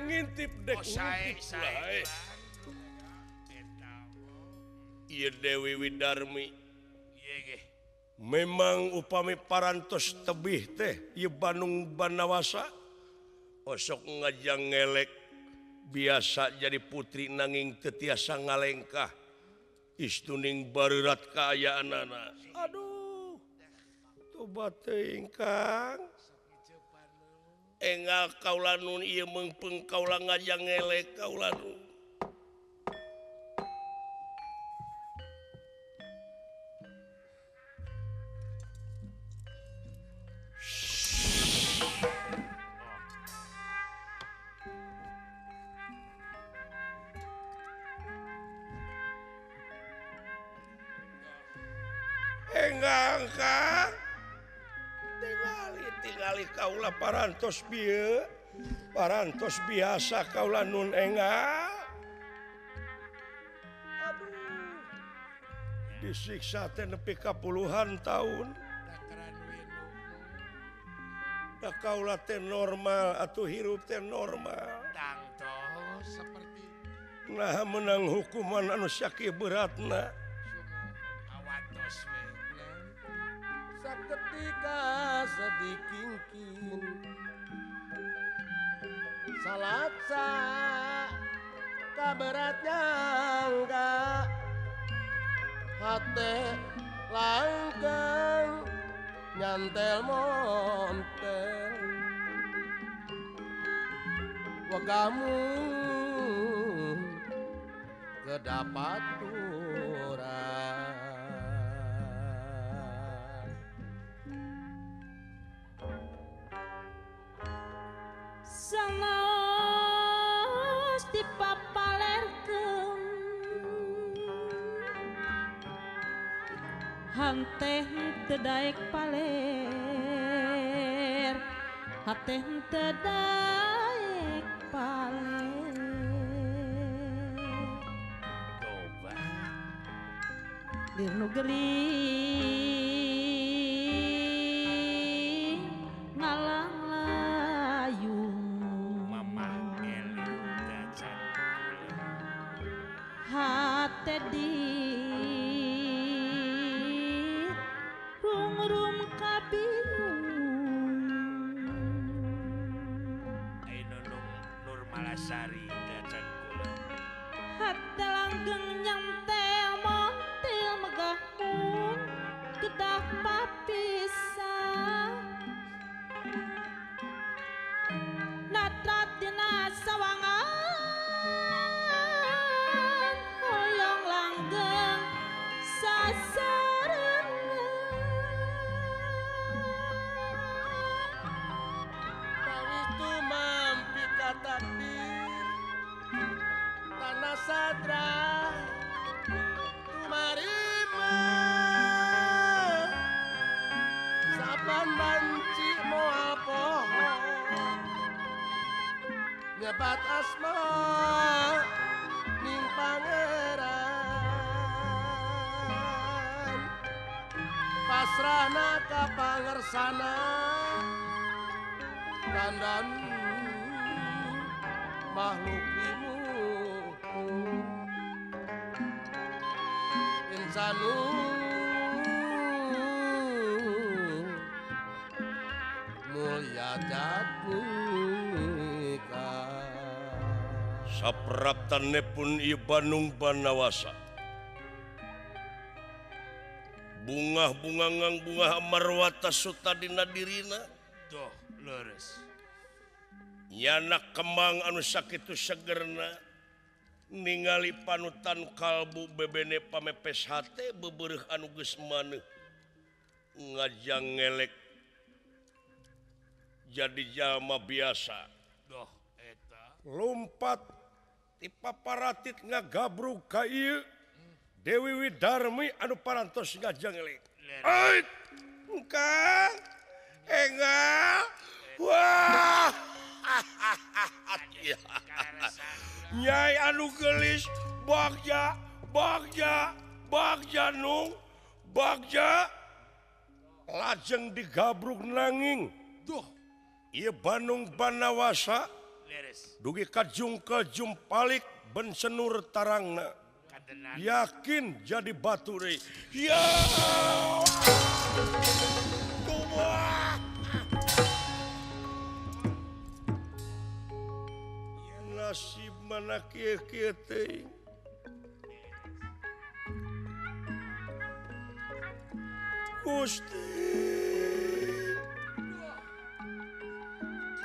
ngintip Oh sae. ieu Dewi Widarmi Iya ge. memang upami parantos tebih teh ieu Bandung Banawasa osok ngajang ngelek biasa jadi putri nanging teu tiasa ngalengkah istuning bareurat kaayaanana aduh tobat teuing Kang engal kaula nun ieu meungpeung kaula ngajang ngelek kaula nun engang Kang tingali kaula parantos bieu parantos biasa kaula nun engal aduh disiksa teh nepi ka puluhan taun Dakaran wenu. da kaula teh normal atuh hirup teh normal Tangtos. Seperti nah menang hukuman anu sakit beratna Awatos we. Saketika sedikingkin salaksa kaberatnya enggak hati langgeng nyantel montel wagamu kedapat turang Sanos dipapalerkeun hanteh teu daek paler hateh teu daek paler Coba. dirnu geuring ngalang layung Mama Eli dacan kulan. hate di rum kabingung Ayo Nur Malasari dacan kulan. hate langgeng nyantel montil megahun kedah papisah natrat dina sawangan hoyong langgeng sasarengan Tawis tu mampi katakdir tanah sadra tumarima sapan banci moal pohon nyebat asma ning pangeran pasrahna ka pangersana dandan makhluk limu insanu sapraptane pun ieu Bandung Banawasa bungah-bunga bunga marwata suta dina dirina Tuh, leres. nyana kembang anu sakitu segerna ningali panutan kalbu bebene pamepes hate bebereuh anu geus maneuh ngajang ngelek jadi jalma biasa Doh, eta. lompat ti paparatit ngagabrug ka ieu Dewi Widarmi anu parantos ngajang ngelek ait engka enga wah Nyai anu gelis bagja nung bagja lajeng digabruk nanging Duh, ieu Bandung Banawasa Leres. dugi kajung palik ben senur tarangna Kadenan. yakin jadi batu deui ya Tuhan. Nasib mana kieu teh Gusti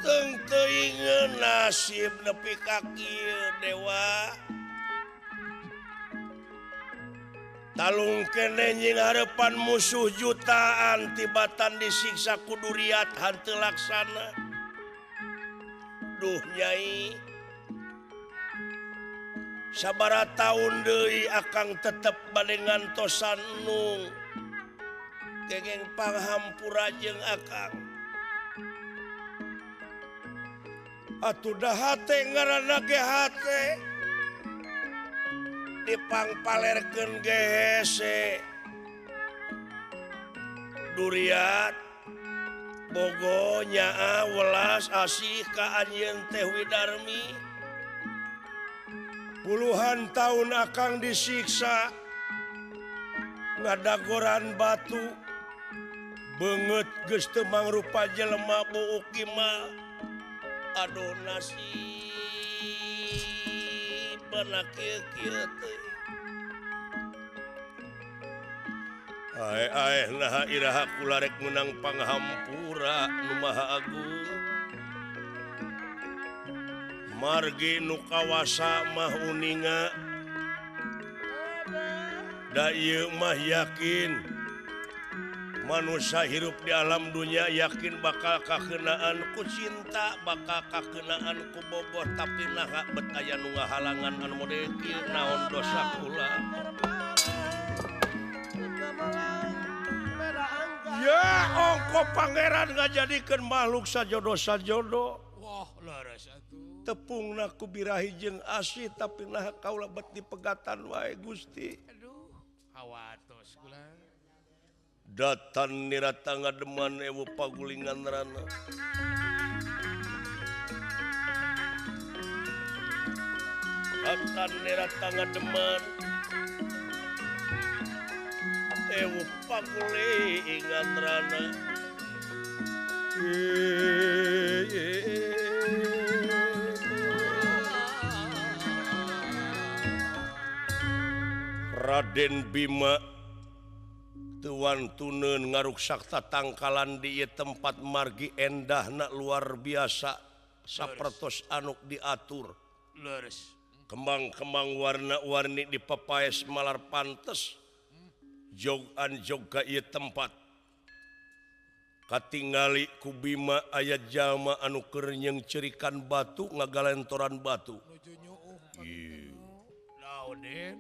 teu teuing nasib nepi ka kieu dewa talung kene nying harepan musuh jutaan tibatan disiksa ku duriat hanteu laksana duh nyai sabara taun deui akang tetep bade ngantosan nung kengeng panghampura jeung akang atuh da hate ngaranna ge hate dipangpalerkeun ge hese duriat bogo nyaa welas asih ka anjeun teh Widarmi puluhan tahun akang disiksa ngadagoran batu beungeut geus teu mangrupa jelema buuk mah aduh nasib beuna kieu teh ae naha iraha kula rek meunang panghampura nu maha agung margi nu kawasa mah uninga da ieu mah yakin manusia hirup di alam dunia yakin bakal kakenaan ku cinta bakal kakenaan ku bogoh tapi naha bet aya nu ngahalangan anu model kieu naon dosa kula ya ongko pangeran ngajadikeun makhluk sajodoh Wah, leres atuh. tepungna ku birahi jeung asih tapi nah kaula bet dipegatan wae Gusti Aduh, hawatos kula. datan nirata ngademan ewu pagulingan rana datan nirata ngademan ewu pagulingan rana Raden Bima tuan tuneun ngaruksakta tangkalan di ieu tempat margi endahna luar biasa sapertos anu diatur Leres. kembang-kembang warna-warni dipapaes malar pantes jogan jog ka ieu tempat katingali ku Bima aya jalma anu keur nyengcerikan batu ngagalentoran batu nuju nyuuh. ieu Naonin.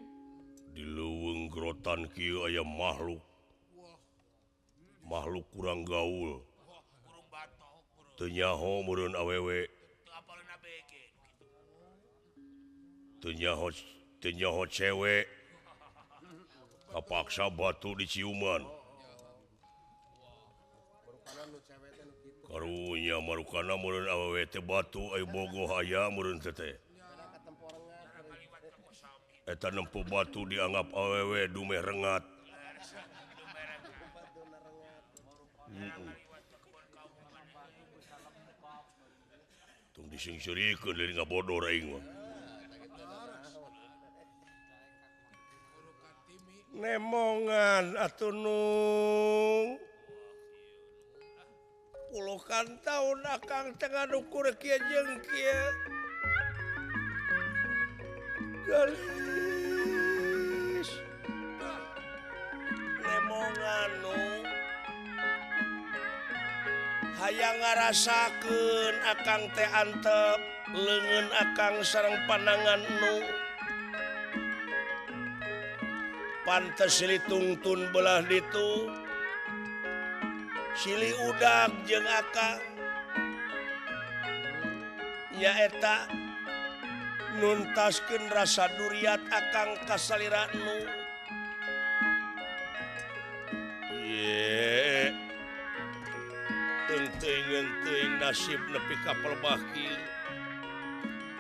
di leuweung grotan kieu aya makhluk kurang gaul Kurung batok. Kurung. teu nyaho meureun awewe Teu apaleuna bege. teu nyaho cewek kapaksa batu diciuman karunya marukana meureun awewe teh batu aya bogoh aya meureun teh teh eta nempuh batu dianggap awewe dumeh rengat tung disingsurikeun dari ngabodor aing mah nemongan atuh nung puluhan tahun akang tengah ukur kieu jeung kieu galis nemongan nung hayang ngarasakeun akang teh antep leungeun akang sareng pandangan nung pantes silih tungtun belah ditu silih udag jeung akang nyaeta nuntaskeun rasa duriat akang ka salira nung ye teuing nasib nepi ka pelbah kieu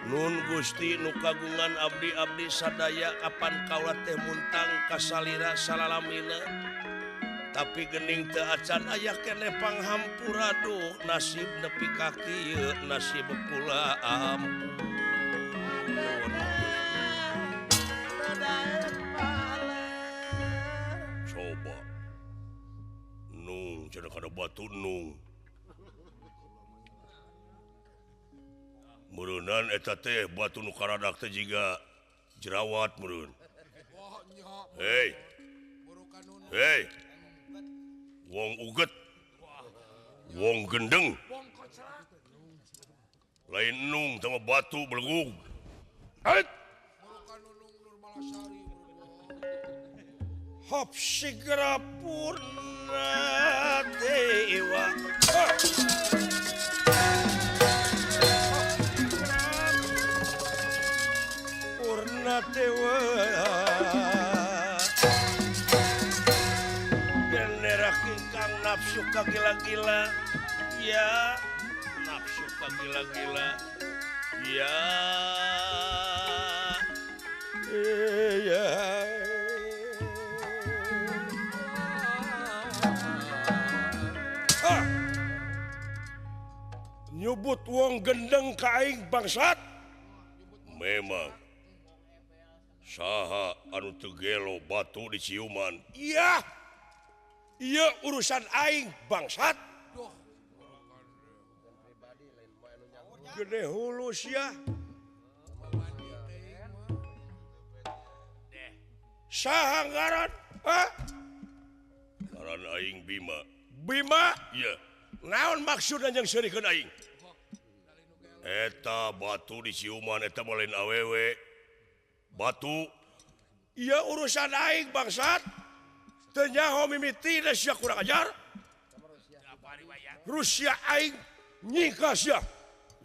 Nun Gusti nu kagungan abdi-abdi sadaya kapan kaula teh muntang kasalira salalamina tapi gening teu acan aya keneh panghampura duh nasib nepi ka kieu nasib kula ampun coba nung cenah kada batu nung Murunan eta teh batu nu karadak teh jiga jerawat murun. Hei. Hei. Wong uget. Wong gendeng. Lain nung sama batu belengug. Hei. Hop segera purna dewa. Dewa generak ingkang nafsu kagila-gila ya nafsu kagila-gila ya ya nyebut wong gendeng ka aing bangsat memang saha anu teu gelo batu di ciuman iya iya urusan aing bangsat gede hulus ya saha ngaran ngaran aing Bima Bima iya naon maksudna jeung seurikeun aing eta batu di ciuman eta mah lain awewe batu iya urusan aing bangsat teu nyaho mimiti da sia kurang ajar Rusia aing nyika sia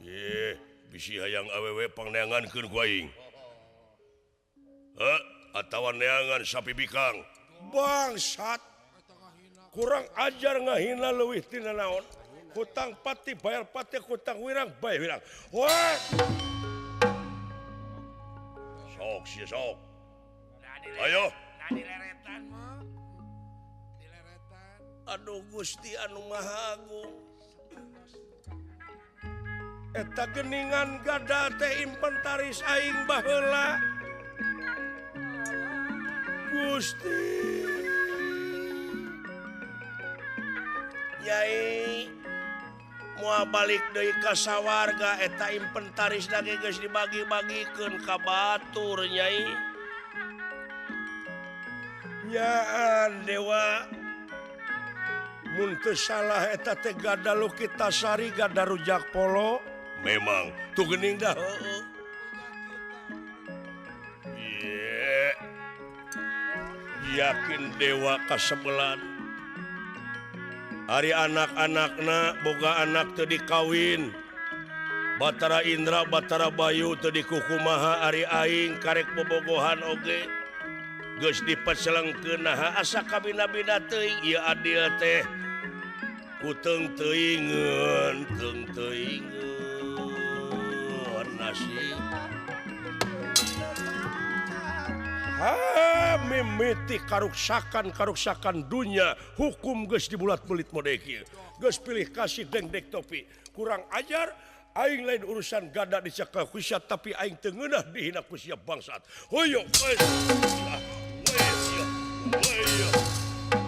ye bisi hayang awewe pangneangankeun ku aing atawa neangan sapi bikang bangsat kurang ajar ngahina leuwih tina naon hutang pati bayar pati hutang wirang bayar wirang wah sok sia sok ayo dileretan mah dileretan aduh Gusti anu Maha Agung eta geningan gada teh inventaris aing baheula Gusti Nyai moal balik deui ka sawarga eta inventaris lagi geus dibagi-bagikeun ka batur Nyai nyaan dewa mun teu salah eta teh gada Lukitasari gada rujak polo memang tu geuning dah heueuh ye yakin dewa kasebelan hari anak-anakna boga anak teu dikawin Batara Indra Batara Bayu teu dikukumaha ari aing karek bobogohan oge geus dipecelengkeun nah asa kabina-bina teuing ieu adil teh ku teung teuingeun nasib mimiti karuksakan dunia hukum geus dibulat-bulit mode kieu geus pilih kasih dengdek topi kurang ajar aing lain urusan gada dicakal ku sia tapi aing teu ngeunah dihina ku sia bangsat hoyo iya.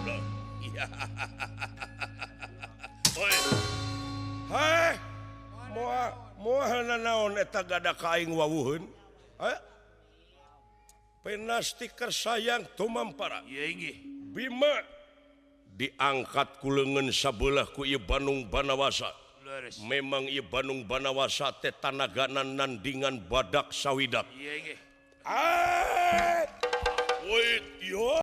Lah, iya. Oi. Heh. Moal naon eta gada kaing wawuheun? Penasti kersayang tumampara. Iya inggih. Bima diangkat kulengan sabelah ku ieu Bandung Banawasa. Leres. Memang ieu Bandung Banawasa teh tanaganan nandingan badak sawidak. Iya inggih. Wait, yo.